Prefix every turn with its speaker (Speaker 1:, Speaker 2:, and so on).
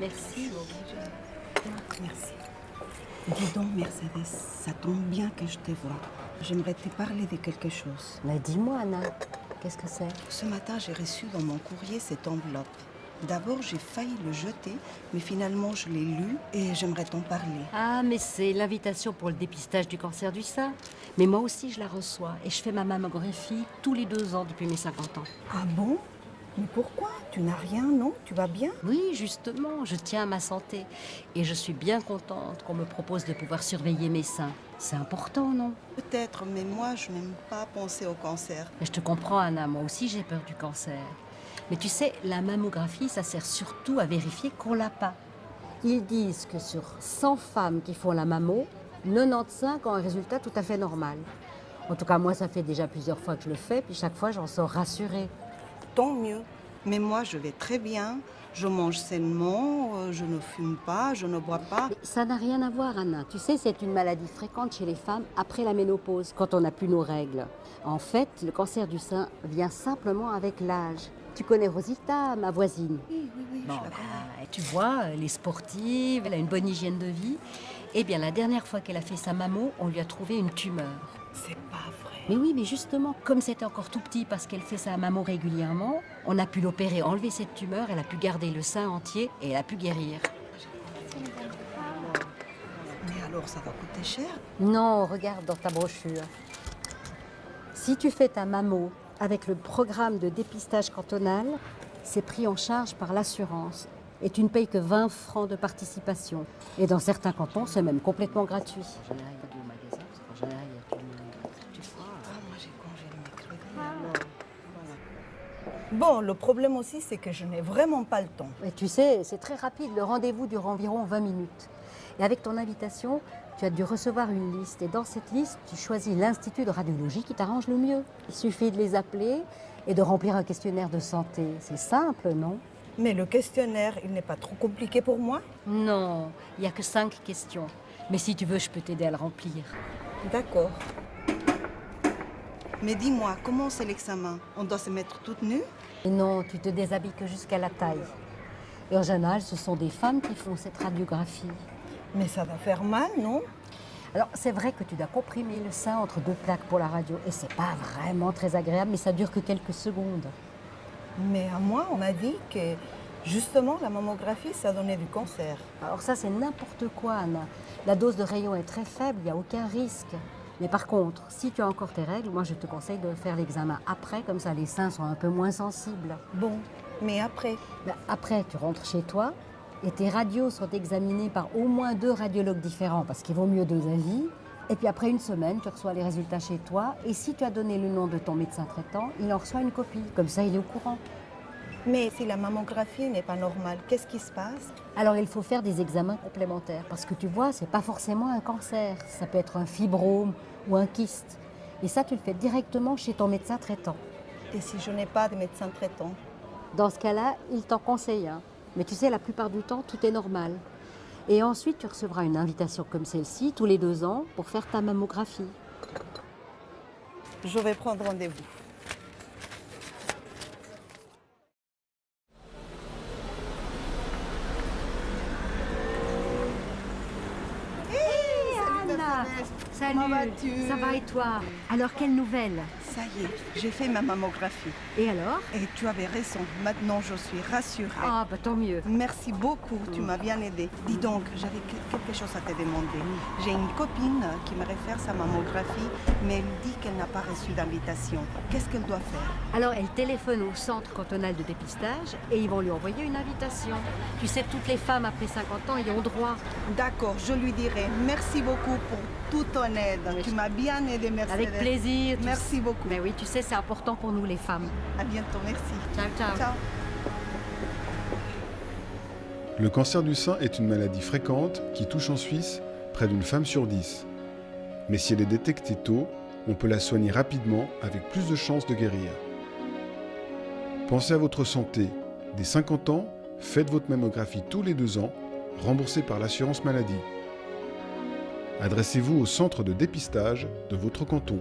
Speaker 1: Merci.
Speaker 2: Merci. Dis donc, Mercedes, ça tombe bien que je te vois. J'aimerais te parler de quelque chose.
Speaker 1: Mais dis-moi, Anna, qu'est-ce que c'est?
Speaker 2: Ce matin, j'ai reçu dans mon courrier cette enveloppe. D'abord, j'ai failli le jeter, mais finalement, je l'ai lu et j'aimerais t'en parler.
Speaker 1: Ah, mais c'est l'invitation pour le dépistage du cancer du sein. Mais moi aussi, je la reçois et je fais ma mammographie tous les 2 ans depuis mes 50 ans.
Speaker 2: Ah bon? Mais pourquoi? Tu n'as rien, non? Tu vas bien?
Speaker 1: Oui, justement, je tiens à ma santé. Et je suis bien contente qu'on me propose de pouvoir surveiller mes seins. C'est important, non?
Speaker 2: Peut-être, mais moi, je n'aime pas penser au cancer.
Speaker 1: Mais je te comprends, Anna, moi aussi j'ai peur du cancer. Mais tu sais, la mammographie, ça sert surtout à vérifier qu'on l'a pas. Ils disent que sur 100 femmes qui font la mammo, 95 ont un résultat tout à fait normal. En tout cas, moi, ça fait déjà plusieurs fois que je le fais, puis chaque fois, j'en sors rassurée.
Speaker 2: Tant mieux. Mais moi, je vais très bien. Je mange sainement, je ne fume pas, je ne bois pas.
Speaker 1: Mais ça n'a rien à voir, Anna. Tu sais, c'est une maladie fréquente chez les femmes après la ménopause, quand on n'a plus nos règles. En fait, le cancer du sein vient simplement avec l'âge. Tu connais Rosita, ma voisine?
Speaker 2: Oui,
Speaker 1: Bon,
Speaker 2: je la connais.
Speaker 1: tu vois, elle est sportive, elle a une bonne hygiène de vie. Eh bien, la dernière fois qu'elle a fait sa mammo, on lui a trouvé une tumeur.
Speaker 2: C'est pas vrai.
Speaker 1: Mais oui, mais justement, comme c'était encore tout petit parce qu'elle fait sa mammo régulièrement, on a pu l'opérer, enlever cette tumeur, elle a pu garder le sein entier et elle a pu guérir.
Speaker 2: Mais alors, ça va coûter cher?
Speaker 1: Non, regarde dans ta brochure. Si tu fais ta mammo avec le programme de dépistage cantonal, c'est pris en charge par l'assurance. Et tu ne payes que 20 francs de participation. Et dans certains cantons, c'est même complètement gratuit.
Speaker 2: Moi, j'ai congé le mercredi. Bon, le problème aussi, c'est que je n'ai vraiment pas le temps.
Speaker 1: Et tu sais, c'est très rapide, le rendez-vous dure environ 20 minutes. Et avec ton invitation, tu as dû recevoir une liste. Et dans cette liste, tu choisis l'institut de radiologie qui t'arrange le mieux. Il suffit de les appeler et de remplir un questionnaire de santé. C'est simple, non?
Speaker 2: Mais le questionnaire, il n'est pas trop compliqué pour moi?
Speaker 1: Non, il n'y a que 5 questions. Mais si tu veux, je peux t'aider à le remplir.
Speaker 2: D'accord. Mais dis-moi, comment c'est l'examen? On doit se mettre toute nue?
Speaker 1: Et non, tu te déshabilles que jusqu'à la taille. Et en général, ce sont des femmes qui font cette radiographie.
Speaker 2: Mais ça va faire mal, non?
Speaker 1: Alors, c'est vrai que tu dois comprimer le sein entre 2 plaques pour la radio. Et c'est pas vraiment très agréable, mais ça dure que quelques secondes.
Speaker 2: Mais à moi, on m'a dit que justement, la mammographie, ça donnait du cancer.
Speaker 1: Alors ça, c'est n'importe quoi, Anna. La dose de rayon est très faible, il n'y a aucun risque. Mais par contre, si tu as encore tes règles, moi, je te conseille de faire l'examen après, comme ça, les seins sont un peu moins sensibles.
Speaker 2: Bon, mais après?
Speaker 1: Ben, après, tu rentres chez toi et tes radios sont examinées par au moins 2 radiologues différents, parce qu'il vaut mieux 2 avis. Et puis après une semaine, tu reçois les résultats chez toi. Et si tu as donné le nom de ton médecin traitant, il en reçoit une copie. Comme ça, il est au courant.
Speaker 2: Mais si la mammographie n'est pas normale, qu'est-ce qui se passe?
Speaker 1: Alors, il faut faire des examens complémentaires. Parce que tu vois, c'est pas forcément un cancer. Ça peut être un fibrome ou un kyste. Et ça, tu le fais directement chez ton médecin traitant.
Speaker 2: Et si je n'ai pas de médecin traitant?
Speaker 1: Dans ce cas-là, il t'en conseille un. Mais tu sais, la plupart du temps, tout est normal. Et ensuite, tu recevras une invitation comme celle-ci, tous les 2 ans, pour faire ta mammographie.
Speaker 2: Je vais prendre rendez-vous.
Speaker 1: Anna, salut.
Speaker 2: Comment vas-tu?
Speaker 1: Ça va et toi? Alors, quelle nouvelle?
Speaker 2: Ça y est, j'ai fait ma mammographie.
Speaker 1: Et alors?
Speaker 2: Et tu avais raison, maintenant je suis rassurée.
Speaker 1: Ah, bah tant mieux.
Speaker 2: Merci beaucoup, tu m'as bien aidée. Dis donc, j'avais quelque chose à te demander. J'ai une copine qui me réfère sa mammographie, mais elle dit qu'elle n'a pas reçu d'invitation. Qu'est-ce qu'elle doit faire?
Speaker 1: Alors, elle téléphone au centre cantonal de dépistage et ils vont lui envoyer une invitation. Tu sais, toutes les femmes après 50 ans y ont droit.
Speaker 2: D'accord, je lui dirai. Merci beaucoup pour toute ton aide.
Speaker 1: Oui,
Speaker 2: Tu m'as bien aidée, Mercedes.
Speaker 1: Avec plaisir.
Speaker 2: Merci beaucoup.
Speaker 1: Mais oui, tu sais, c'est important pour nous les femmes.
Speaker 2: À bientôt, merci.
Speaker 1: Ciao, ciao.
Speaker 2: Ciao.
Speaker 3: Le cancer du sein est une maladie fréquente qui touche en Suisse près d'une femme sur 10. Mais si elle est détectée tôt, on peut la soigner rapidement avec plus de chances de guérir. Pensez à votre santé. Dès 50 ans, faites votre mammographie tous les 2 ans, remboursée par l'assurance maladie. Adressez-vous au centre de dépistage de votre canton.